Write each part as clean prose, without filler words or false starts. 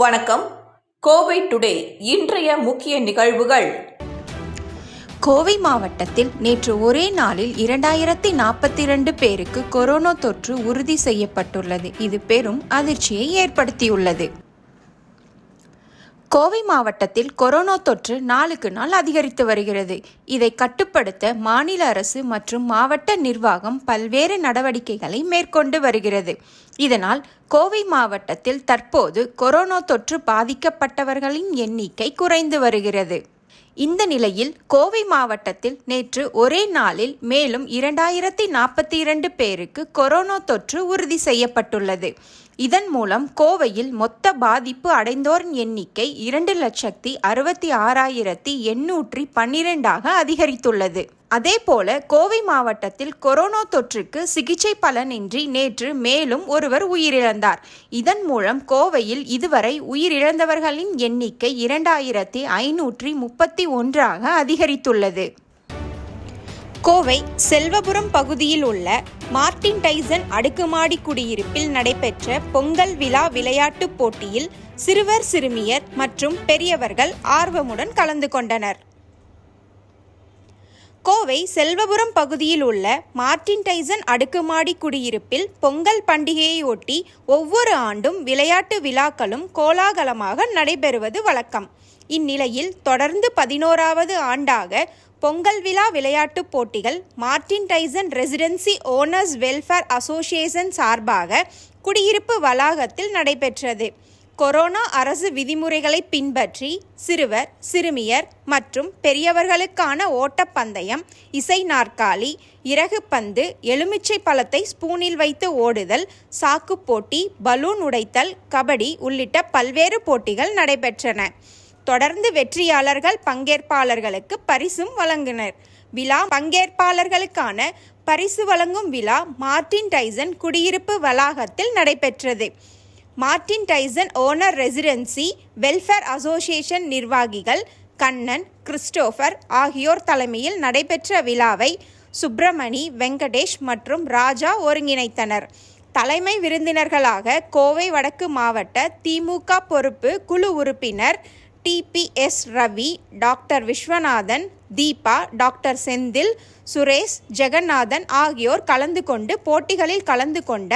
வணக்கம். கோவை டுடே இன்றைய முக்கிய நிகழ்வுகள். கோவை மாவட்டத்தில் நேற்று ஒரே நாளில் 2042 பேருக்கு கொரோனா தொற்று உறுதி செய்யப்பட்டுள்ளது. இது பெரும் அதிர்ச்சியை ஏற்படுத்தியுள்ளது. கோவை மாவட்டத்தில் கொரோனா தொற்று நாளுக்கு நாள் அதிகரித்து வருகிறது. இதை கட்டுப்படுத்த மாநில அரசு மற்றும் மாவட்ட நிர்வாகம் பல்வேறு நடவடிக்கைகளை மேற்கொண்டு வருகிறது. இதனால் கோவை மாவட்டத்தில் தற்போது கொரோனா தொற்று பாதிக்கப்பட்டவர்களின் எண்ணிக்கை குறைந்து வருகிறது. இந்த நிலையில் கோவை மாவட்டத்தில் நேற்று ஒரே நாளில் மேலும் 2042 பேருக்கு கொரோனா தொற்று உறுதி செய்யப்பட்டுள்ளது. இதன் மூலம் கோவையில் மொத்த பாதிப்பு அடைந்தோரின் எண்ணிக்கை 2,66,812 அதிகரித்துள்ளது. அதேபோல கோவை மாவட்டத்தில் கொரோனா தொற்றுக்கு சிகிச்சை பலனின்றி நேற்று மேலும் ஒருவர் உயிரிழந்தார். இதன் மூலம் கோவையில் இதுவரை உயிரிழந்தவர்களின் எண்ணிக்கை 2,531 அதிகரித்துள்ளது. கோவை செல்வபுரம் பகுதியில் உள்ள மார்ட்டின் டைசன் அடுக்குமாடி குடியிருப்பில் நடைபெற்ற பொங்கல் விழா விளையாட்டுப் போட்டியில் சிறுவர் சிறுமியர் மற்றும் பெரியவர்கள் ஆர்வமுடன் கலந்து கொண்டனர். கோவை செல்வபுரம் பகுதியில் உள்ள மார்ட்டின் டைசன் அடுக்குமாடி குடியிருப்பில் பொங்கல் பண்டிகையை ஒட்டி ஒவ்வொரு ஆண்டும் விளையாட்டு விழாக்களும் கோலாகலமாக நடைபெறுவது வழக்கம். இந்நிலையில் தொடர்ந்து 11வது ஆண்டாக பொங்கல் விழா விளையாட்டுப் போட்டிகள் Martin Tyson residency owners welfare association சார்பாக குடியிருப்பு வளாகத்தில் நடைபெற்றது. கொரோனா அரசு விதிமுறைகளை பின்பற்றி சிறுவர் சிறுமியர் மற்றும் பெரியவர்களுக்கான ஓட்டப்பந்தயம், இசை நாற்காலி, இறகு பந்து, எலுமிச்சை பழத்தை ஸ்பூனில் வைத்து ஓடுதல், சாக்கு போட்டி, பலூன் உடைத்தல், கபடி உள்ளிட்ட பல்வேறு போட்டிகள் நடைபெற்றன. தொடர்ந்து வெற்றியாளர்கள் பங்கேற்பாளர்களுக்கு பரிசும் வழங்கினர். விழா பங்கேற்பாளர்களுக்கான பரிசு வழங்கும் விழா மார்ட்டின் டைசன் குடியிருப்பு வளாகத்தில் நடைபெற்றது. Martin Tyson owner residency welfare association நிர்வாகிகள் கண்ணன், கிறிஸ்டோபர் ஆகியோர் தலைமையில் நடைபெற்ற விழாவை சுப்பிரமணி, வெங்கடேஷ் மற்றும் ராஜா ஒருங்கிணைத்தனர். தலைமை விருந்தினர்களாக கோவை வடக்கு மாவட்ட திமுக பொறுப்பு குழு உறுப்பினர் TPS Ravi, doctor Viswanathan, Deepa, doctor Senthil, Suresh, Jeganathan ஆகியோர் கலந்து கொண்டு போட்டிகளில் கலந்து கொண்ட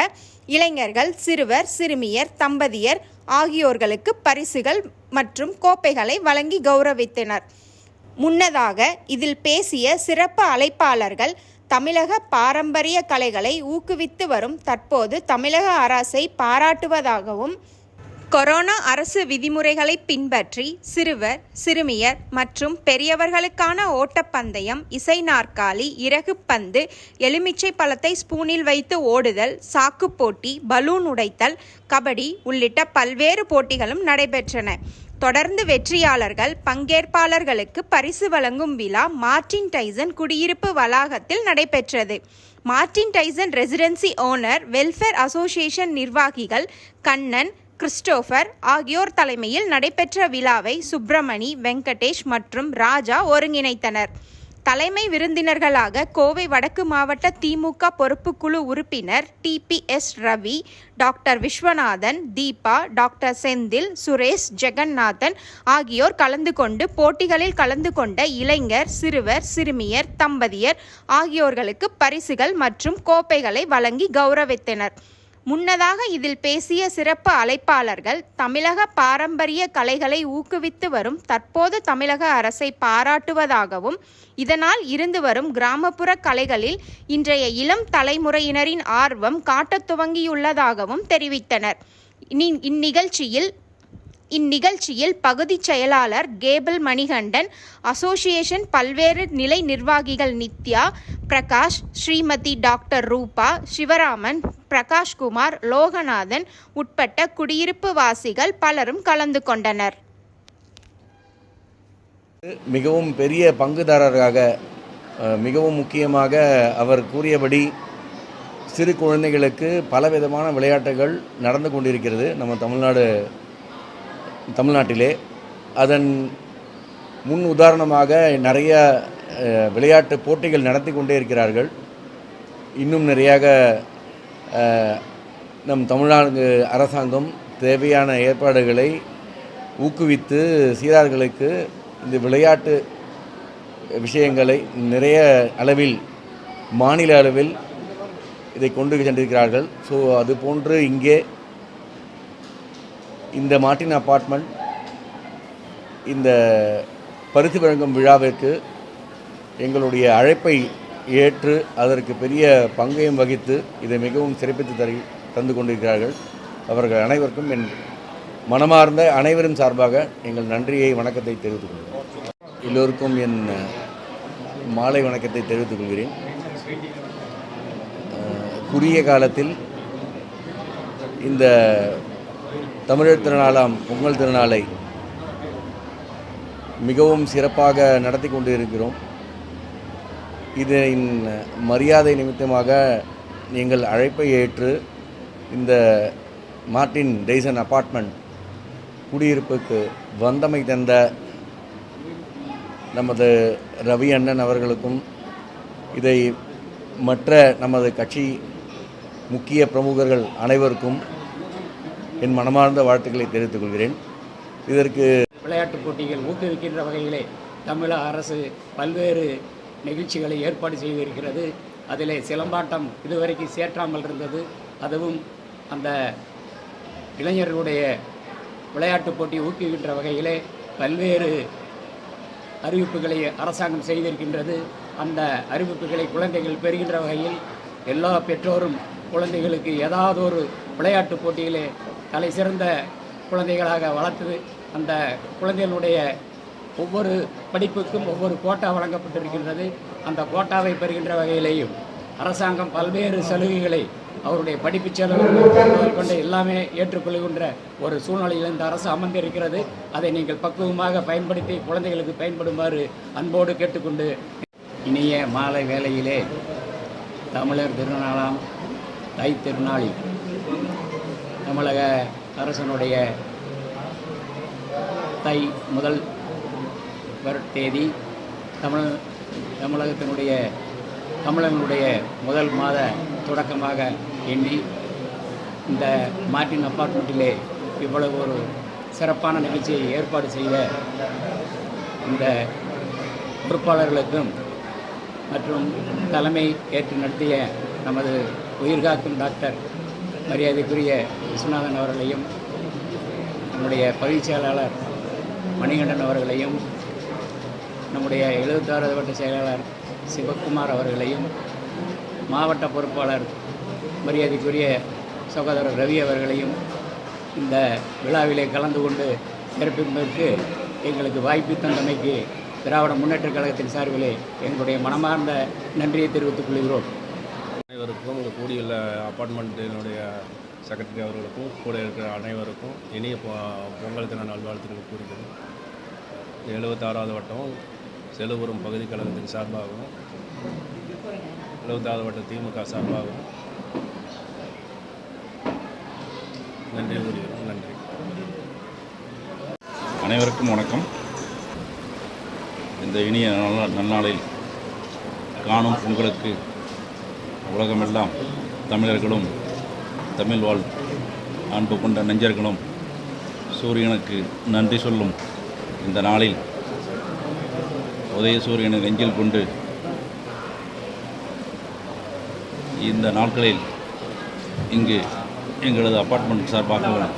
இளைஞர்கள், சிறுவர் சிறுமியர், தம்பதியர் ஆகியோர்களுக்கு பரிசுகள் மற்றும் கோப்பைகளை வழங்கி கௌரவித்தனர். முன்னதாக இதில் பேசிய சிறப்பு அழைப்பாளர்கள் தமிழக பாரம்பரிய கலைகளை ஊக்குவித்து வரும் தற்போது தமிழக அரசை பாராட்டுவதாகவும், கொரோனா அரசு விதிமுறைகளை பின்பற்றி சிறுவர் சிறுமியர் மற்றும் பெரியவர்களுக்கான ஓட்டப்பந்தயம், இசை நாற்காலி, இறகு பந்து, எலுமிச்சை பழத்தை ஸ்பூனில் வைத்து ஓடுதல், சாக்கு போட்டி, பலூன் உடைத்தல், கபடி உள்ளிட்ட பல்வேறு போட்டிகளும் நடைபெற்றன. தொடர்ந்து வெற்றியாளர்கள் பங்கேற்பாளர்களுக்கு பரிசு வழங்கும் விழா மார்ட்டின் டைசன் குடியிருப்பு வளாகத்தில் நடைபெற்றது. Martin Tyson residency owner welfare association நிர்வாகிகள் கண்ணன், கிறிஸ்டோபர் ஆகியோர் தலைமையில் நடைபெற்ற விழாவை சுப்பிரமணி, வெங்கடேஷ் மற்றும் ராஜா ஒருங்கிணைத்தனர். தலைமை விருந்தினர்களாக கோவை வடக்கு மாவட்ட திமுக பொறுப்புக்குழு உறுப்பினர் TPS Ravi, doctor Viswanathan, Deepa, doctor Senthil, Suresh, Jeganathan ஆகியோர் கலந்து கொண்டு போட்டிகளில் கலந்து கொண்ட இளைஞர், சிறுவர் சிறுமியர், தம்பதியர் ஆகியோர்களுக்கு பரிசுகள் மற்றும் கோப்பைகளை வழங்கி கௌரவித்தனர். முன்னதாக இதில் பேசிய சிறப்பு அழைப்பாளர்கள் தமிழக பாரம்பரிய கலைகளை ஊக்குவித்து வரும் தற்போது தமிழக அரசை பாராட்டுவதாகவும், இதனால் இருந்து வரும் கிராமப்புற கலைகளில் இன்றைய இளம் தலைமுறையினரின் ஆர்வம் காட்டத் துவங்கியுள்ளதாகவும் தெரிவித்தனர். இந்நிகழ்ச்சியில் பகுதி செயலாளர் கேபிள் மணிகண்டன், அசோசியேஷன் பல்வேறு நிலை நிர்வாகிகள் நித்யா, பிரகாஷ், ஸ்ரீமதி டாக்டர் ரூபா, சிவராமன், பிரகாஷ்குமார், லோகநாதன் உட்பட்ட குடியிருப்பு வாசிகள் பலரும் கலந்து கொண்டனர். மிகவும் பெரிய பங்குதாரராக, மிகவும் முக்கியமாக அவர் கூறியபடி சிறு குழந்தைகளுக்கு பலவிதமான விளையாட்டுகள் நடந்து கொண்டிருக்கிறது நம்ம தமிழ்நாட்டிலே. அதன் முன் உதாரணமாக நிறைய விளையாட்டு போட்டிகள் நடத்தி கொண்டே இருக்கிறார்கள். இன்னும் நிறையாக நம் தமிழ்நாடு அரசாங்கம் தேவையான ஏற்பாடுகளை ஊக்குவித்து சிறார்களுக்கு இந்த விளையாட்டு விஷயங்களை நிறைய அளவில் மாநில அளவில் இதை கொண்டு சென்றிருக்கிறார்கள். ஸோ அதுபோன்று இங்கே இந்த மார்ட்டின் அப்பார்ட்மெண்ட் இந்த பரிசு வழங்கும் விழாவிற்கு எங்களுடைய அழைப்பை ஏற்று அதற்கு பெரிய பங்கையும் வகித்து இதை மிகவும் சிறப்பித்து தந்து கொண்டிருக்கிறார்கள். அவர்கள் அனைவருக்கும் என் மனமார்ந்த அனைவரும் சார்பாக எங்கள் நன்றியை வணக்கத்தை தெரிவித்துக் கொள்கிறேன். எல்லோருக்கும் என் மாலை வணக்கத்தை தெரிவித்துக் கொள்கிறேன். குறுகிய காலத்தில் இந்த தமிழர் திருநாளாம் பொங்கல் திருநாளை மிகவும் சிறப்பாக நடத்தி கொண்டு இருக்கிறோம். இதன் மரியாதை நிமித்தமாக நீங்கள் அழைப்பை ஏற்று இந்த மார்ட்டின் டைசன் அப்பார்ட்மெண்ட் குடியிருப்புக்கு வந்தமை தந்த நமது ரவி அண்ணன் அவர்களுக்கும் இதை மற்ற நமது கட்சி முக்கிய பிரமுகர்கள் அனைவருக்கும் என் மனமார்ந்த வாழ்த்துக்களை தெரிவித்துக் கொள்கிறேன். இதற்கு விளையாட்டுப் போட்டிகள் ஊக்குவிக்கின்ற வகையிலே தமிழக அரசு பல்வேறு நிகழ்ச்சிகளை ஏற்பாடு செய்திருக்கிறது. அதிலே சிலம்பாட்டம் இதுவரைக்கும் சேற்றாமல் இருந்தது. அதுவும் அந்த இளைஞர்களுடைய விளையாட்டுப் போட்டியை ஊக்குவிக்கின்ற வகையிலே பல்வேறு அறிவிப்புகளை அரசாங்கம் செய்திருக்கின்றது. அந்த அறிவிப்புகளை குழந்தைகள் பெறுகின்ற வகையில் எல்லா பெற்றோரும் குழந்தைகளுக்கு ஏதாவது ஒரு விளையாட்டுப் போட்டியிலே தலை சிறந்த குழந்தைகளாக வளர்த்து அந்த குழந்தைகளுடைய ஒவ்வொரு படிப்புக்கும் ஒவ்வொரு கோட்டா வழங்கப்பட்டிருக்கின்றது. அந்த கோட்டாவை பெறுகின்ற வகையிலேயும் அரசாங்கம் பல்வேறு சலுகைகளை அவருடைய படிப்பு செலவு கொண்டு எல்லாமே ஏற்றுக்கொள்கின்ற ஒரு சூழ்நிலையில் இந்த அரசு அமர்ந்திருக்கிறது. அதை நீங்கள் பக்குவமாக பயன்படுத்தி குழந்தைகளுக்கு பயன்படுமாறு அன்போடு கேட்டுக்கொண்டு, இனிய மாலை வேளையிலே தமிழர் திருநாளாம் தை திருநாளில் தமிழக அரசனுடைய தை முதல் தேதி தமிழனுடைய முதல் மாத தொடக்கமாக எண்ணி இந்த மார்ட்டின் அப்பார்ட்மெண்ட்டிலே இவ்வளவு ஒரு சிறப்பான நிகழ்ச்சியை ஏற்பாடு செய்த இந்த பொறுப்பாளர்களுக்கும் மற்றும் தலைமை ஏற்று நடத்திய நமது உயிர்காக்கும் டாக்டர் மரியாதைக்குரிய விஸ்வநாதன் அவர்களையும் நம்முடைய பகுதிச் செயலாளர் மணிகண்டன் அவர்களையும் நம்முடைய 76வது வட்ட செயலாளர் சிவக்குமார் அவர்களையும் மாவட்ட பொறுப்பாளர் மரியாதைக்குரிய சகோதரர் ரவி அவர்களையும் இந்த விழாவிலே கலந்து கொண்டு சிறப்பிப்பதற்கு எங்களுக்கு வாய்ப்பு தந்தமைக்கு திராவிட முன்னேற்றக் கழகத்தின் சார்பிலே எங்களுடைய மனமார்ந்த நன்றியை தெரிவித்துக் கொள்கிறோம். அனைவருக்கும் இங்கே கூடியுள்ள அப்பார்ட்மெண்ட்டினுடைய செக்ரட்டரி அவர்களுக்கும் கூட இருக்கிற அனைவருக்கும் இனிய பொங்கல் தின நல்வாழ்த்துக்கள் கூறுகிறேன். 76வது வட்டம் செலுபுரம் பகுதி கழகத்தின் சார்பாகவும் 76வது வட்ட திமுக சார்பாகவும் நன்றி கூறுகிறோம். நன்றி. அனைவருக்கும் வணக்கம். இந்த இனிய நன்னாளில் காணும் பொங்கலுக்கு உலகமெல்லாம் தமிழர்களும் தமிழ் வாழ் அன்பு கொண்ட நெஞ்சர்களும் சூரியனுக்கு நன்றி சொல்லும் இந்த நாளில் உதயசூரியனை நெஞ்சில் கொண்டு இந்த நாட்களில் இங்கு எங்களது அப்பார்ட்மெண்ட் சார்பாகவும்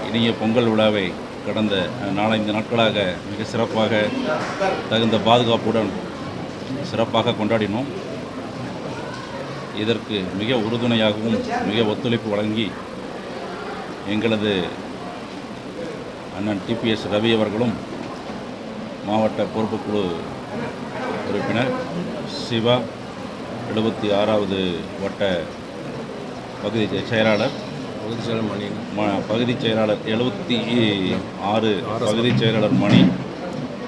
இனிய பொங்கல் விழாவை கடந்த 4-5 நாட்களாக மிக சிறப்பாக தகுந்த பாதுகாப்புடன் சிறப்பாக கொண்டாடினோம். இதற்கு மிக உறுதுணையாகவும் மிக ஒத்துழைப்பு வழங்கி எங்களது அண்ணன் டிபிஎஸ் ரவி அவர்களும் மாவட்ட பொறுப்புக்குழு உறுப்பினர் சிவா 76வது வட்ட பகுதி செயலாளர் பகுதி செயலாளர் 76 பகுதி செயலாளர் மணி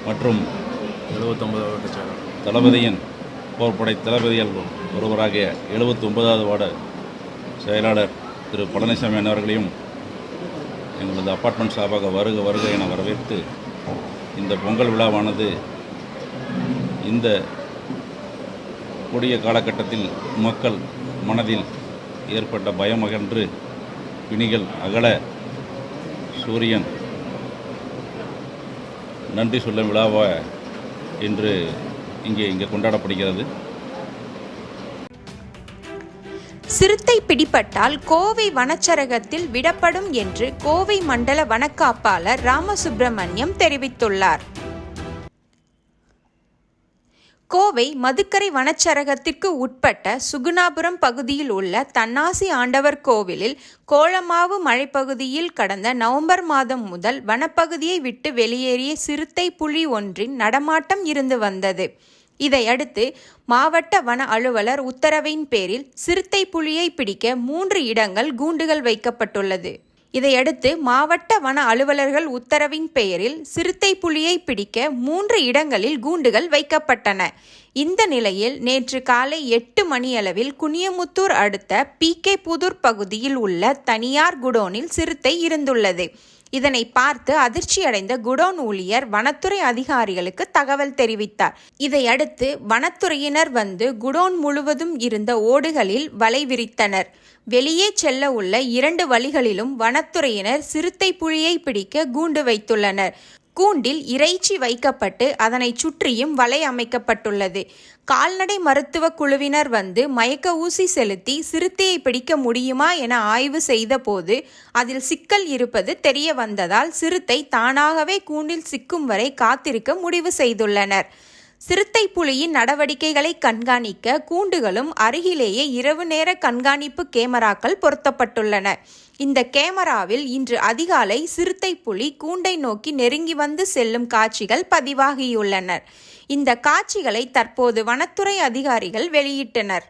மற்றும் 79வது வட்ட செயலாளர் தளபதியின் போர்ப்படை தளபதிகள் ஒருவராகிய 79வது வார்டு செயலாளர் திரு பழனிசாமி அவர்களையும் எங்களது அப்பார்ட்மெண்ட் சார்பாக வருக என வரவேற்று இந்த பொங்கல் விழாவானது இந்த கொடிய காலகட்டத்தில் மக்கள் மனதில் ஏற்பட்ட பயம் அகன்று பிணிகள் அகல சூரியன் நன்றி சொல்லும் விழாவாக இன்று இங்கே கொண்டாடப்படுகிறது. சிறுத்தை பிடிபட்டால் கோவை வனச்சரகத்தில் விடப்படும் என்று கோவை மண்டல வனக்காப்பாளர் ராமசுப்பிரமணியம் தெரிவித்துள்ளார். கோவை மதுக்கரை வனச்சரகத்திற்கு உட்பட்ட சுகுணாபுரம் பகுதியில் உள்ள தன்னாசி ஆண்டவர் கோவிலில் கோலமாவு மலைப்பகுதியில் கடந்த நவம்பர் மாதம் முதல் வனப்பகுதியை விட்டு வெளியேறிய சிறுத்தை புலி ஒன்றின் நடமாட்டம் இருந்து வந்தது. இதையடுத்து மாவட்ட வன அலுவலர் உத்தரவின் பேரில் சிறுத்தை புலியை பிடிக்க 3 இடங்கள் கூண்டுகள் வைக்கப்பட்டுள்ளது. இதையடுத்து மாவட்ட வன அலுவலர்கள் உத்தரவின் பெயரில் சிறுத்தை புலியை பிடிக்க 3 இடங்களில் கூண்டுகள் வைக்கப்பட்டன. இந்த நிலையில் நேற்று காலை 8 மணியளவில் குனியமுத்தூர் அடுத்த PK புதூர் பகுதியில் உள்ள தனியார் குடோனில் சிறுத்தை இருந்துள்ளது. இதனை பார்த்து அதிர்ச்சியடைந்த குடோன் ஊழியர் வனத்துறை அதிகாரிகளுக்கு தகவல் தெரிவித்தார். இதையடுத்து வனத்துறையினர் வந்து குடோன் முழுவதும் இருந்த ஓடுகளில் வலை விரித்தனர். வெளியே செல்ல உள்ள 2 வழிகளிலும் வனத்துறையினர் சிறுத்தை புலியை பிடிக்க கூண்டு வைத்துள்ளனர். கூண்டில் இறைச்சி வைக்கப்பட்டு அதனை சுற்றியும் வலை அமைக்கப்பட்டுள்ளது. கால்நடை மருத்துவ குழுவினர் வந்து மயக்க ஊசி செலுத்தி சிறுத்தையை பிடிக்க முடியுமா என ஆய்வு செய்த போது அதில் சிக்கல் இருப்பது தெரிய வந்ததால் சிறுத்தை தானாகவே கூண்டில் சிக்கும் வரை காத்திருக்க முடிவு செய்துள்ளனர். சிறுத்தை புலியின் நடவடிக்கைகளை கண்காணிக்க கூண்டுகளும் அருகிலேயே இரவு நேர கண்காணிப்பு கேமராக்கள் பொருத்தப்பட்டுள்ளன. இந்த கேமராவில் இன்று அதிகாலை சிறுத்தை புலி கூண்டை நோக்கி நெருங்கி வந்து செல்லும் காட்சிகள் பதிவாகியுள்ளன. இந்த காட்சிகளை தற்போது வனத்துறை அதிகாரிகள் வெளியிட்டனர்.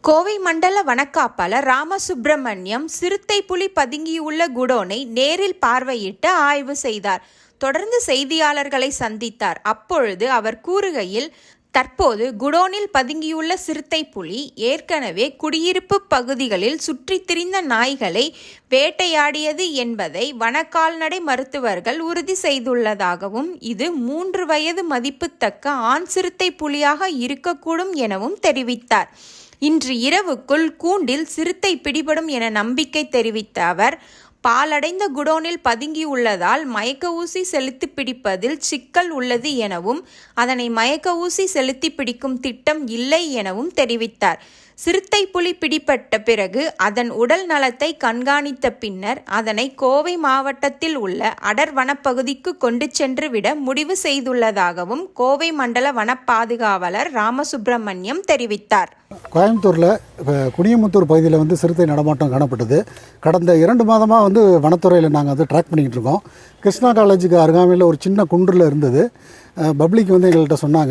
கோவை மண்டல வனக்காப்பாளர் ராமசுப்பிரமணியம் சிறுத்தை புலி பதுங்கியுள்ள குடோனை நேரில் பார்வையிட்டு ஆய்வு செய்தார். தொடர்ந்து செய்தியாளர்களை சந்தித்தார். அப்பொழுது அவர் கூறுகையில், தற்போது குடோனில் பதுங்கியுள்ள சிறுத்தை புலி ஏற்கனவே குடியிருப்பு பகுதிகளில் சுற்றித் திரிந்த நாய்களை வேட்டையாடியது என்பதை வனக்கால்நடை மருத்துவர்கள் உறுதி செய்துள்ளதாகவும் இது 3 வயது மதிப்புத்தக்க ஆண் சிறுத்தை புலியாக இருக்கக்கூடும் எனவும் தெரிவித்தார். இன்று இரவுக்குள் கூண்டில் சிறுத்தை பிடிபடும் என நம்பிக்கை தெரிவித்த அவர், பாலடைந்த குடோனில் பதுங்கியுள்ளதால் மயக்க ஊசி செலுத்தி பிடிப்பதில் சிக்கல் உள்ளது எனவும் அதனை மயக்க ஊசி செலுத்தி பிடிக்கும் திட்டம் இல்லை எனவும் தெரிவித்தார். சிறுத்தை புலி பிடிபட்ட பிறகு அதன் உடல் நலத்தை கண்காணித்த பின்னர் அதனை கோவை மாவட்டத்தில் உள்ள அடர் வனப்பகுதிக்கு கொண்டு சென்று விட முடிவு செய்துள்ளதாகவும் கோவை மண்டல வன பாதுகாவலர் ராமசுப்பிரமணியம் தெரிவித்தார். கோயம்புத்தூரில் குனியமுத்தூர் பகுதியில் வந்து சிறுத்தை நடமாட்டம் காணப்பட்டது. கடந்த 2 மாதமாக வந்து வனத்துறையில் நாங்கள் வந்து ட்ராக் பண்ணிக்கிட்டு இருக்கோம். கிருஷ்ணா காலேஜுக்கு அருகாமையில் ஒரு சின்ன குன்றில் இருந்தது. பப்ளிக் வந்து எங்கள்கிட்ட சொன்ன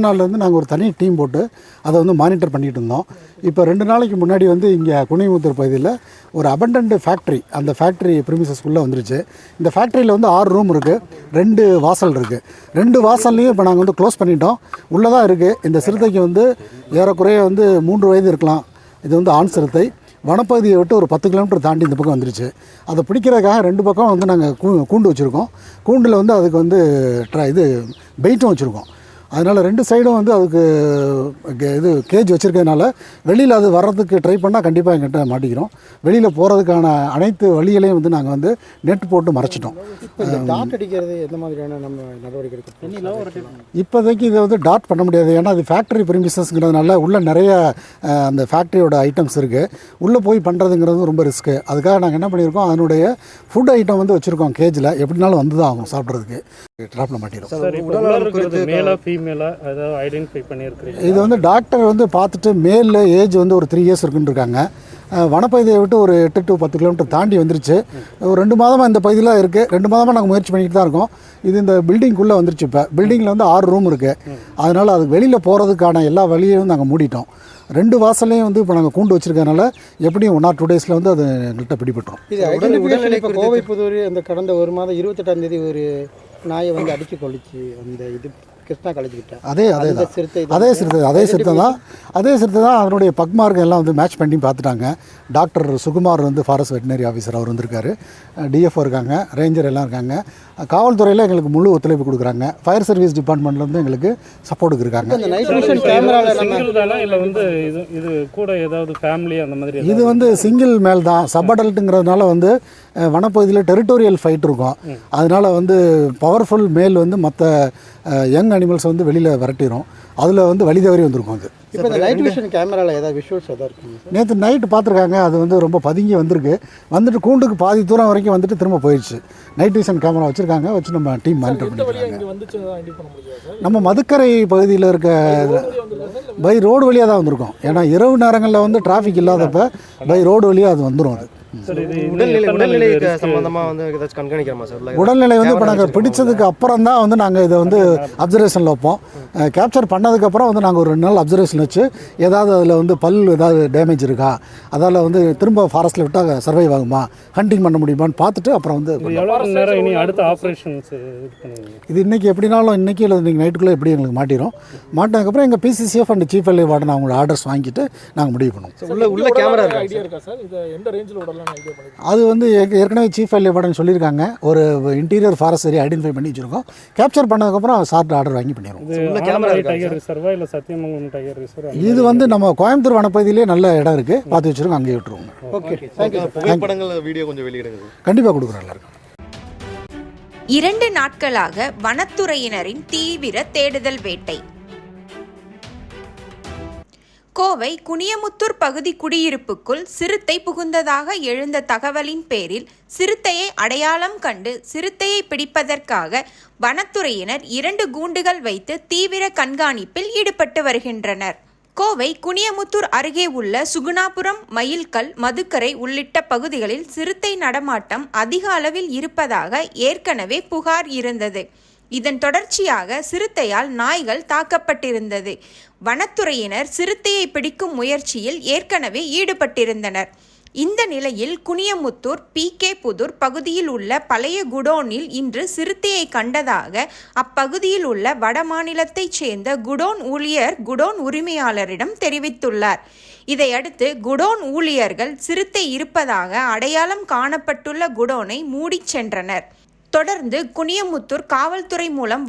நாள்லேருந்து நாங்கள் ஒரு தனி டீம் போட்டு அதை வந்து மானிட்டர் பண்ணிகிட்டு இருந்தோம். இப்போ 2 நாளைக்கு முன்னாடி வந்து இங்கே குனியமுத்தூர் பகுதியில் ஒரு அபண்டன்ட் ஃபேக்ட்ரி, அந்த ஃபேக்ட்ரி ப்ரிமிசஸ்குள்ளே வந்துருச்சு. இந்த ஃபேக்ட்ரியில் வந்து 6 ரூம் இருக்குது, 2 வாசல் இருக்குது. 2 வாசல்லையும் இப்போ நாங்கள் வந்து க்ளோஸ் பண்ணிட்டோம். உள்ளே தான் இருக்குது. இந்த சிறுத்தைக்கு வந்து ஏறக்குறைய வந்து 3 வயது இருக்கலாம். இது வந்து ஆண் சிறுத்தை. வனப்பகுதியை விட்டு ஒரு 10 கிலோமீட்டர் தாண்டி இந்த பக்கம் வந்துருச்சு. அதை பிடிக்கிறதுக்காக 2 பக்கம் வந்து நாங்கள் கூண்டு வச்சுருக்கோம். கூண்டில் வந்து அதுக்கு வந்து இது பெயிட்டும் வச்சுருக்கோம். அதனால் 2 சைடும் வந்து அதுக்கு இது கேஜ் வச்சுருக்கிறதுனால வெளியில் அது வர்றதுக்கு ட்ரை பண்ணால் கண்டிப்பாக எங்கிட்ட மாட்டிக்கிறோம். வெளியில் போகிறதுக்கான அனைத்து வழிகளையும் வந்து நாங்கள் வந்து நெட் போட்டு மறைச்சிட்டோம். டாட் அடிக்கிறது எந்த மாதிரியான நம்ம நடவடிக்கை எடுக்கணும்? இப்போதைக்கு இதை வந்து டாட் பண்ண முடியாது. ஏன்னா அது ஃபேக்ட்ரி ப்ரிமிசஸ்ங்கிறதுனால உள்ளே நிறைய அந்த ஃபேக்ட்ரியோட ஐட்டம்ஸ் இருக்குது. உள்ளே போய் பண்ணுறதுங்கிறது ரொம்ப ரிஸ்க்கு. அதுக்காக நாங்கள் என்ன பண்ணியிருக்கோம், அதனுடைய ஃபுட் ஐட்டம் வந்து வச்சுருக்கோம் கேஜில். எப்படினாலும் வந்து தான் ஆகும் சாப்பிட்றதுக்கு. ட்ராப்பில் மாட்டிடும். இது வந்து டாக்டர் வந்து பார்த்துட்டு மேலில் ஏஜ் வந்து ஒரு 3 இயர்ஸ் இருக்குன்னு இருக்காங்க. வனப்பகுதியை விட்டு ஒரு 8 to 10 கிலோமீட்டர் தாண்டி வந்துருச்சு. ஒரு 2 மாதமாக இந்த பகுதியில் இருக்குது. 2 மாதமாக நாங்கள் முயற்சி பண்ணிக்கிட்டு தான் இருக்கோம். இது இந்த பில்டிங்குள்ளே வந்துருச்சு. இப்போ பில்டிங்கில் வந்து 6 ரூம் இருக்குது. அதனால் அது வெளியில் போகிறதுக்கான எல்லா வழியையும் நாங்கள் மூடிட்டோம். 2 வாசல்லையும் வந்து இப்போ நாங்கள் கூண்டு வச்சுருக்கனால எப்படியும் 1 or 2 டேஸில் வந்து அது எங்கள்கிட்ட பிடிபட்டோம். உடல்நிலை இப்போ கோவை புதூர் அந்த கடந்த 1 மாதம் 28ஆம் தேதி ஒரு நாயை வந்து அடித்து கொள்ளிச்சு. அந்த இது கிருஷ்ணா காலேஜ்கிட்ட அதே சிறுத்தை தான் அதனுடைய பக்மார்க்கு எல்லாம் வந்து மேட்ச் பண்ணி பார்த்துட்டாங்க. டாக்டர் சுகுமார் வந்து ஃபாரஸ்ட் வெட்டினரி ஆஃபீஸர் அவர் வந்திருக்காரு. டிஎஃப்ஓ இருக்காங்க, ரேஞ்சர் எல்லாம் இருக்காங்க. காவல்துறையில் எங்களுக்கு முழு ஒத்துழைப்பு கொடுக்குறாங்க. ஃபயர் சர்வீஸ் டிபார்ட்மெண்ட்லேருந்து எங்களுக்கு சப்போர்ட்டுக்கு இருக்காங்க. இது வந்து சிங்கிள் மேல் தான். சப் அடல்ட்டுங்கிறதுனால வந்து வனப்பகுதியில் டெரிட்டோரியல் ஃபைட் இருக்கும். அதனால் வந்து பவர்ஃபுல் மேல் வந்து மற்ற யங் அனிமல்ஸ் வந்து வெளியில் விரட்டிடும். அதில் வந்து வழி தவறி வந்திருக்கும். அது இப்போ இந்த நைட் விஷன் கேமராவில் ஏதாவது விஷுவல்ஸ் எதாவது இருக்குங்க? நேற்று நைட்டு பார்த்துருக்காங்க. அது வந்து ரொம்ப பதுங்கி வந்திருக்கு. வந்துட்டு கூண்டுக்கு பாதி தூரம் வரைக்கும் வந்துட்டு திரும்ப போயிடுச்சு. நைட் விஷன் கேமரா வச்சுருக்காங்க. வச்சு நம்ம டீம் மானிட்டர் பண்ணிருக்காங்க. நம்ம மதுக்கரை பகுதியில் இருக்க பை ரோடு வழியாக தான் வந்திருக்கோம். ஏன்னா இரவு நேரங்களில் வந்து டிராஃபிக் இல்லாதப்ப பை ரோடு வழியாக அது வந்துடும். அது உடல்நிலை சம்பந்தமாக வந்து ஏதாச்சும் கண்காணிக்கிறோமா சார்? உடல்நிலை வந்து இப்போ நாங்கள் பிடிச்சதுக்கு அப்புறம் தான் வந்து நாங்கள் இதை வந்து அப்சர்வேஷனில் வைப்போம். கேப்சர் பண்ணதுக்கப்புறம் வந்து நாங்கள் ஒரு 2 நாள் அப்சர்வேஷன் வச்சு ஏதாவது அதில் வந்து பல் ஏதாவது டேமேஜ் இருக்கா, அதால் வந்து திரும்ப ஃபாரஸ்ட்டில் விட்டால் சர்வைவ் ஆகுமா, ஹண்டிங் பண்ண முடியுமான்னு பார்த்துட்டு அப்புறம் வந்து அடுத்த ஆப்ரேஷன்ஸ் இது இன்றைக்கி எப்படினாலும் இன்றைக்கி இல்லை இன்றைக்கி நைட்டுக்குள்ளே எப்படி எங்களுக்கு மாட்டிடும். மாட்டினதுக்கப்புறம் எங்கள் பிசிசிஎஃப் அண்ட் சீஃப் எல்ஐ வார்டன் அவங்களோட ஆர்டர்ஸ் வாங்கிட்டு நாங்கள் முடிவு பண்ணுவோம். உள்ள கேமரா இருக்கா சார்? அது வந்து ஏற்கனவே சீஃப் எல்ஐ வார்டன் சொல்லியிருக்காங்க. ஒரு இன்டீரியர் ஃபாரஸ்ட் ஏரியா ஐடென்டிஃபை பண்ணி வச்சுருக்கோம். கேப்சர் பண்ணதுக்கப்புறம் சார்ட் ஆர்டர் வாங்கி பண்ணிடுவோம். இது வந்து நம்ம கோயம்புத்தூர் வனப்பகுதியிலே நல்ல இடம் இருக்குது, பார்த்து வச்சுருக்கோம். அங்கேயே விட்டுருவோங்க. வீடியோ கொஞ்சம் வெளியிடுங்க. கண்டிப்பாக கொடுக்குறோம் எல்லாருக்கும். 2 நாட்களாக வனத்துறையினரின் தீவிர தேடுதல் வேட்டை. கோவை குனியமுத்தூர் பகுதி குடியிருப்புக்குள் சிறுத்தை புகுந்ததாக எழுந்த தகவலின் பேரில் சிறுத்தையை அடையாளம் கண்டு சிறுத்தையை பிடிப்பதற்காக வனத்துறையினர் 2 கூண்டுகள் வைத்து தீவிர கண்காணிப்பில் ஈடுபட்டு வருகின்றனர். கோவை குனியமுத்தூர் அருகே உள்ள சுகுணாபுரம், மயில்கல், மதுக்கரை உள்ளிட்ட பகுதிகளில் சிறுத்தை நடமாட்டம் அதிக அளவில் இருப்பதாக ஏற்கனவே புகார் இருந்தது. இதன் தொடர்ச்சியாக சிறுத்தையால் நாய்கள் தாக்கப்பட்டிருந்தது. வனத்துறையினர் சிறுத்தையை பிடிக்கும் முயற்சியில் ஏற்கனவே ஈடுபட்டிருந்தனர். இந்த நிலையில் குனியமுத்தூர் PK புதூர் பகுதியில் உள்ள பழைய குடோனில் இன்று சிறுத்தையை கண்டதாக அப்பகுதியில் உள்ள வடமாநிலத்தைச் சேர்ந்த குடோன் ஊழியர் குடோன் உரிமையாளரிடம் தெரிவித்துள்ளார். இதையடுத்து குடோன் ஊழியர்கள் சிறுத்தை இருப்பதாக அடையாளம் காணப்பட்டுள்ள குடோனை மூடிச் சென்றனர். தொடர்ந்து குனியமுத்தூர் காவல்துறை மூலம்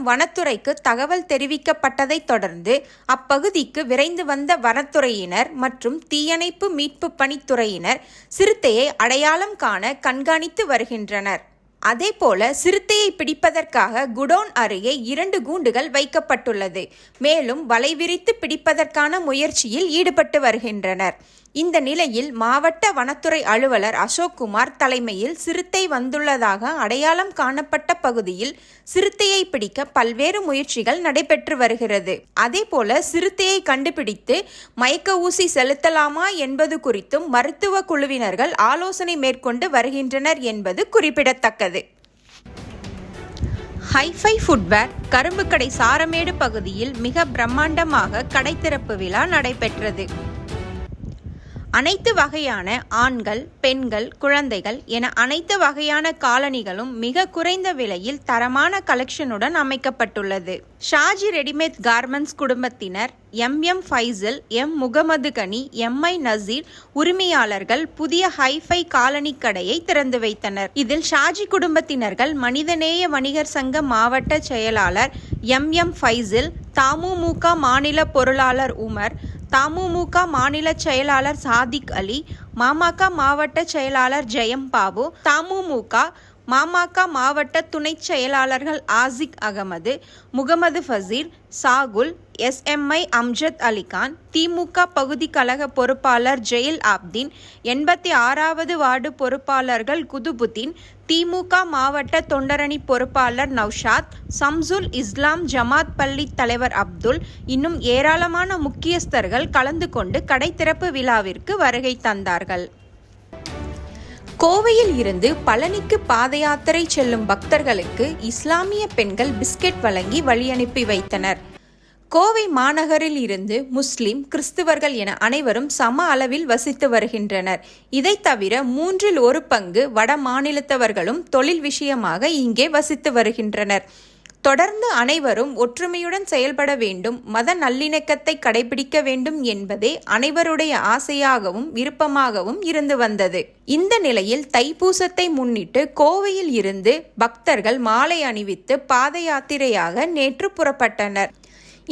வனத்துறைக்கு தகவல் தெரிவிக்கப்பட்டதைத் தொடர்ந்து அப்பகுதிக்கு விரைந்து வந்த வனத்துறையினர் மற்றும் தீயணைப்பு மீட்பு பணித்துறையினர் சிறுத்தையை அடையாளம் காண கண்காணித்து வருகின்றனர். அதேபோல சிறுத்தையை பிடிப்பதற்காக குடோன் அருகே 2 கூண்டுகள் வைக்கப்பட்டுள்ளது. மேலும் வலை விரித்து பிடிப்பதற்கான முயற்சியில் ஈடுபட்டு வருகின்றனர். இந்த நிலையில் மாவட்ட வனத்துறை அலுவலர் அசோக்குமார் தலைமையில் சிறுத்தை வந்துள்ளதாக அடையாளம் காணப்பட்ட பகுதியில் சிறுத்தையை பிடிக்க பல்வேறு முயற்சிகள் நடைபெற்று வருகிறது. அதேபோல சிறுத்தையை கண்டுபிடித்து மயக்க ஊசி செலுத்தலாமா என்பது குறித்தும் மருத்துவ குழுவினர்கள் ஆலோசனை மேற்கொண்டு வருகின்றனர் என்பது குறிப்பிடத்தக்கது. ஹைஃபை ஃபுட்வேர் கரும்புக்கடை சாரமேடு பகுதியில் மிக பிரம்மாண்டமாக கடை திறப்பு விழா நடைபெற்றது. அனைத்து வகையான ஆண்கள், பெண்கள், குழந்தைகள் என அனைத்து வகையான காலணிகளும் மிக குறைந்த விலையில் தரமான கலெக்ஷனுடன் அமைக்கப்பட்டுள்ளது. ஷாஜி ரெடிமேட் கார்மெண்ட்ஸ் குடும்பத்தினர் MM ஃபைசல், M முகமது கனி, MI நசீர் உரிமையாளர்கள் புதிய ஹைஃபை காலனி கடையை திறந்து வைத்தனர். இதில் ஷாஜி குடும்பத்தினர்கள் மனிதநேய வணிகர் சங்க மாவட்ட செயலாளர் MM ஃபைசல், தமுமுக மாநில பொருளாளர் உமர், தமுமுக மாநில செயலாளர் சாதிக் அலி, மாமக மாவட்ட செயலாளர் ஜெயம் பாபு, தமுமுக மாமக மாவட்ட துணை செயலாளர்கள் ஆசிக் அகமது, முகமது ஃபசீர், சாகுல், SMI அம்ஜத் அலிகான், திமுக பகுதி கழக பொறுப்பாளர் ஜெயில் ஆப்தீன், 86வது வார்டு பொறுப்பாளர்கள் குதுபுதீன், திமுக மாவட்ட தொண்டரணி பொறுப்பாளர் நௌஷாத், சம்சுல் இஸ்லாம் ஜமாத் பள்ளி தலைவர் அப்துல், இன்னும் ஏராளமான முக்கியஸ்தர்கள் கலந்து கொண்டு கடை திறப்பு விழாவிற்கு வருகை தந்தார்கள். கோவையில் இருந்து பழனிக்கு பாத யாத்திரை செல்லும் பக்தர்களுக்கு இஸ்லாமிய பெண்கள் பிஸ்கெட் வழங்கி வழியனுப்பி வைத்தனர். கோவை மாநகரில் இருந்து முஸ்லிம், கிறிஸ்துவர்கள் என அனைவரும் சம அளவில் வசித்து வருகின்றனர். இதை தவிர 1/3 பங்கு வட மாநிலத்தவர்களும் தொழில் விஷயமாக இங்கே வசித்து வருகின்றனர். தொடர்ந்து அனைவரும் ஒற்றுமையுடன் செயல்பட வேண்டும், மத நல்லிணக்கத்தை கடைபிடிக்க வேண்டும் என்பதே அனைவருடைய ஆசையாகவும் விருப்பமாகவும் இருந்து வந்தது. இந்த நிலையில் தைப்பூசத்தை முன்னிட்டு கோவையில் இருந்து பக்தர்கள் மாலை அணிவித்து பாத யாத்திரையாக நேற்று புறப்பட்டனர்.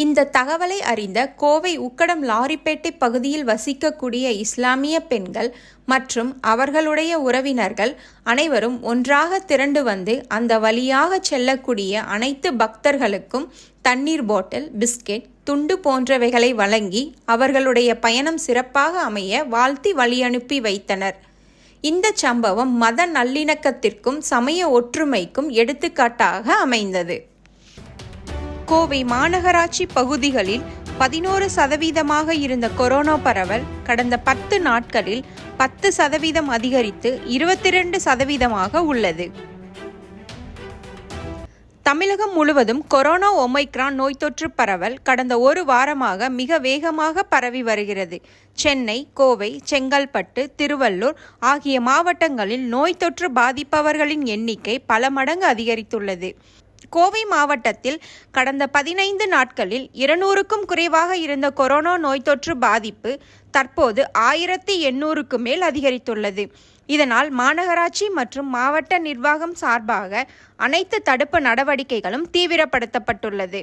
இந்த தகவலை அறிந்த கோவை உக்கடம் லாரிப்பேட்டை பகுதியில் வசிக்கக்கூடிய இஸ்லாமிய பெண்கள் மற்றும் அவர்களுடைய உறவினர்கள் அனைவரும் ஒன்றாக திரண்டு வந்து அந்த வழியாக செல்லக்கூடிய அனைத்து பக்தர்களுக்கும் தண்ணீர் பாட்டில், பிஸ்கெட், துண்டு போன்றவைகளை வழங்கி அவர்களுடைய பயணம் சிறப்பாக அமைய வாழ்த்தி வழியனுப்பி வைத்தனர். இந்த சம்பவம் மத நல்லிணக்கத்திற்கும் சமய ஒற்றுமைக்கும் எடுத்துக்காட்டாக அமைந்தது. கோவை மாநகராட்சி பகுதிகளில் 11% இருந்த கொரோனா பரவல் கடந்த 10 நாட்களில் 10% அதிகரித்து 22% உள்ளது. தமிழகம் முழுவதும் கொரோனா ஒமைக்ரான் நோய் தொற்று பரவல் கடந்த ஒரு வாரமாக மிக வேகமாக பரவி வருகிறது. சென்னை, கோவை, செங்கல்பட்டு, திருவள்ளூர் ஆகிய மாவட்டங்களில் நோய் தொற்று பாதிப்பவர்களின் எண்ணிக்கை பல மடங்கு அதிகரித்துள்ளது. கோவை மாவட்டத்தில் கடந்த 15 நாட்களில் 200க்கும் குறைவாக இருந்த கொரோனா நோய் தொற்று பாதிப்பு தற்போது 1800க்கு மேல் அதிகரித்துள்ளது. இதனால் மாநகராட்சி மற்றும் மாவட்ட நிர்வாகம் சார்பாக அனைத்து தடுப்பு நடவடிக்கைகளும் தீவிரப்படுத்தப்பட்டுள்ளது.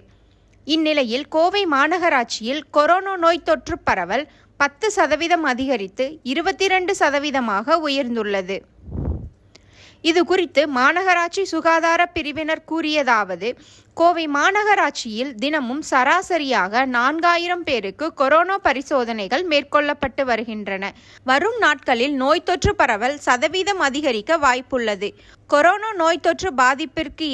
இந்நிலையில் கோவை மாநகராட்சியில் கொரோனா நோய் தொற்று பரவல் 10% அதிகரித்து 22% உயர்ந்துள்ளது. இது குறித்து மாநகராட்சி சுகாதார பிரிவினர் கூறியதாவது: கோவை மாநகராட்சியில் தினமும் சராசரியாக 4000 பேருக்கு கொரோனா பரிசோதனைகள் மேற்கொள்ளப்பட்டு வருகின்றன. வரும் நாட்களில் நோய் தொற்று பரவல் சதவீதம் அதிகரிக்க வாய்ப்புள்ளது. கொரோனா நோய் தொற்று பாதிப்பிற்கு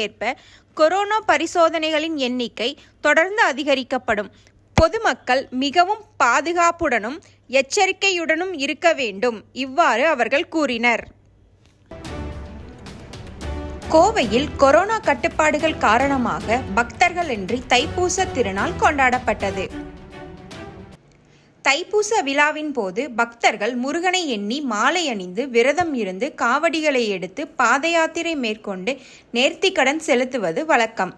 ஏற்ப கொரோனா பரிசோதனைகளின் எண்ணிக்கை தொடர்ந்து அதிகரிக்கப்படும். பொதுமக்கள் மிகவும் பாதுகாப்புடனும் எச்சரிக்கையுடனும் இருக்க வேண்டும். இவ்வாறு அவர்கள் கூறினர். கோவையில் கொரோனா கட்டுப்பாடுகள் காரணமாக பக்தர்களின்றி தைப்பூச திருநாள் கொண்டாடப்பட்டது. தைப்பூச விழாவின் போது பக்தர்கள் முருகனை எண்ணி மாலை அணிந்து விரதம் இருந்து காவடிகளை எடுத்து பாத யாத்திரை மேற்கொண்டு நேர்த்திக்கடன் செலுத்துவது வழக்கம்.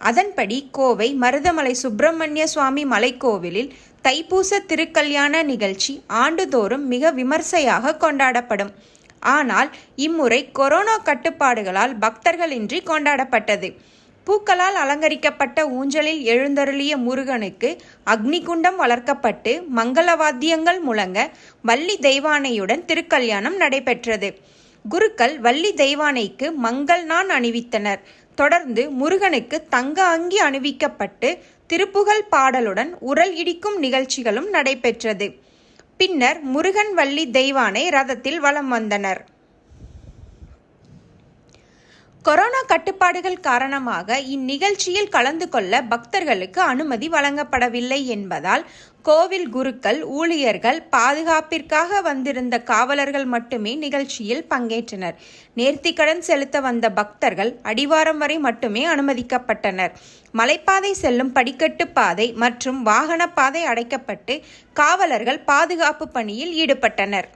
அதன்படி கோவை மருதமலை சுப்பிரமணிய சுவாமி மலைக்கோவிலில் தைப்பூச திருக்கல்யாண நிகழ்ச்சி ஆண்டுதோறும் மிக விமர்சையாக கொண்டாடப்படும். ஆனால் இம்முறை கொரோனா கட்டுப்பாடுகளால் பக்தர்களின்றி கொண்டாடப்பட்டது. பூக்களால் அலங்கரிக்கப்பட்ட ஊஞ்சலில் எழுந்தருளிய முருகனுக்கு அக்னிகுண்டம் வளர்க்கப்பட்டு மங்களவாத்தியங்கள் முழங்க வள்ளி தெய்வானையுடன் திருக்கல்யாணம் நடைபெற்றது. குருக்கள் வள்ளி தெய்வானைக்கு மங்கள் நான் அணிவித்தனர். தொடர்ந்து முருகனுக்கு தங்க அங்கி அணிவிக்கப்பட்டு திருப்புகழ் பாடலுடன் உரல் இடிக்கும் நிகழ்ச்சிகளும் நடைபெற்றது. பின்னர் முருகன் வள்ளி தெய்வானை ரதத்தில் வலம் வந்தனர். கொரோனா கட்டுப்பாடுகள் காரணமாக இந்நிகழ்ச்சியில் கலந்து கொள்ள பக்தர்களுக்கு அனுமதி வழங்கப்படவில்லை என்பதால் கோவில் குருக்கள், ஊழியர்கள், பாதுகாப்பிற்காக வந்திருந்த காவலர்கள் மட்டுமே நிகழ்ச்சியில் பங்கேற்றனர். நேர்த்திக்கடன் செலுத்த வந்த பக்தர்கள் அடிவாரம் வரை மட்டுமே அனுமதிக்கப்பட்டனர். மலைப்பாதை செல்லும் படிக்கட்டு பாதை மற்றும் வாகன பாதை அடைக்கப்பட்டு காவலர்கள் பாதுகாப்பு பணியில் ஈடுபட்டனர்.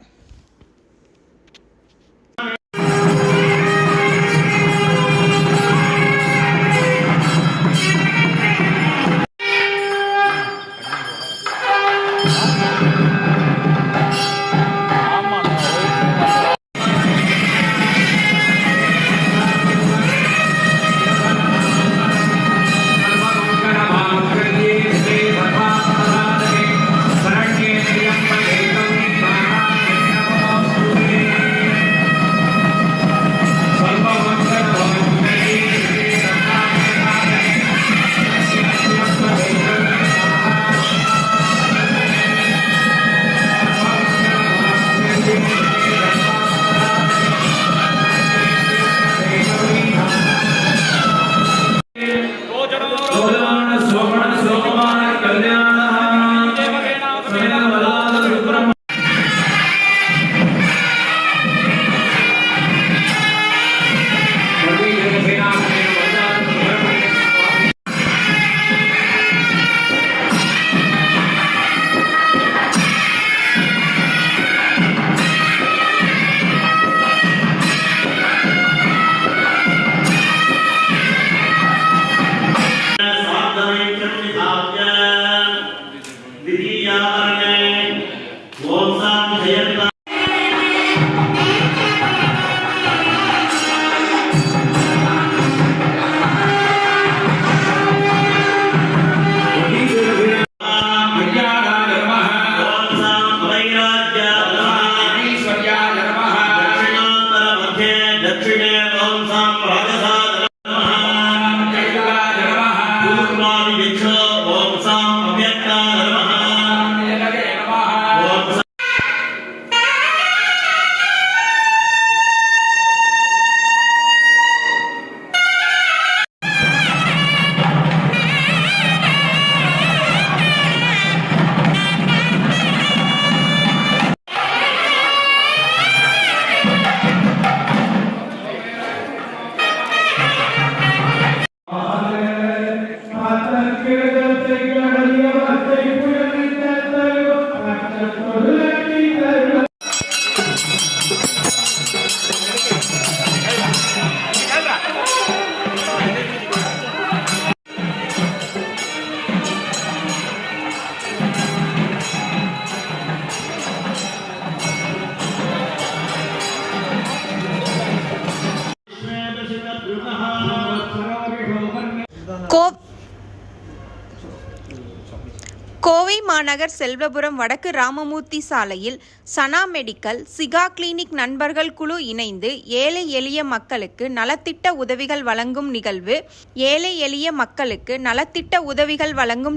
மாநகர் செல்வபுரம் வடக்கு ராமமூர்த்தி சாலையில் சனா மெடிக்கல் சிகா கிளினிக் நண்பர்கள் குழு இணைந்து ஏழை எளிய மக்களுக்கு நலத்திட்ட உதவிகள் வழங்கும்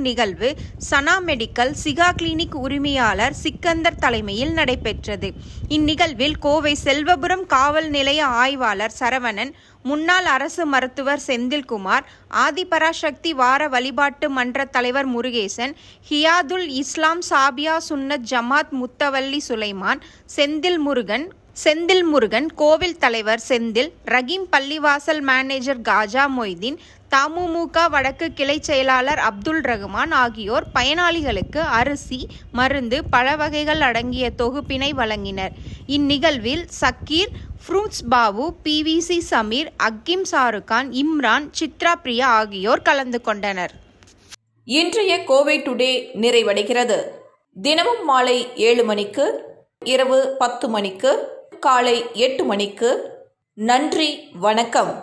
நிகழ்வு சனா மெடிக்கல் சிகா கிளினிக் உரிமையாளர் சிக்கந்தர் தலைமையில் நடைபெற்றது. இந்நிகழ்வில் கோவை செல்வபுரம் காவல் நிலைய ஆய்வாளர் சரவணன், முன்னாள் அரசு மருத்துவர் செந்தில்குமார், ஆதிபராசக்தி வார வழிபாட்டு மன்ற தலைவர் முருகேசன், ஹியாதுல் இஸ்லாம் சாபியா சுன்னத் ஜமாத் முத்தவல்லி சுலைமான், செந்தில் முருகன், கோவில் தலைவர் செந்தில், ரஹீம் பள்ளிவாசல் மேனேஜர் காஜா மொய்தீன், தமுமுக வடக்கு கிளை செயலாளர் அப்துல் ரஹ்மான் ஆகியோர் பயனாளிகளுக்கு அரிசி, மருந்து, பழ வகைகள் அடங்கிய தொகுப்பினை வழங்கினர். இந்நிகழ்வில் சக்கீர், ஃப்ரூட்ஸ் பாபு, PVC சமீர், அக்கிம் சாருகான், இம்ரான், சித்ரா பிரியா ஆகியோர் கலந்து கொண்டனர். இன்றைய கோவை டுடே நிறைவடைகிறது. தினமும் மாலை 7 மணிக்கு, இரவு 10 மணிக்கு, காலை 8 மணிக்கு. நன்றி, வணக்கம்.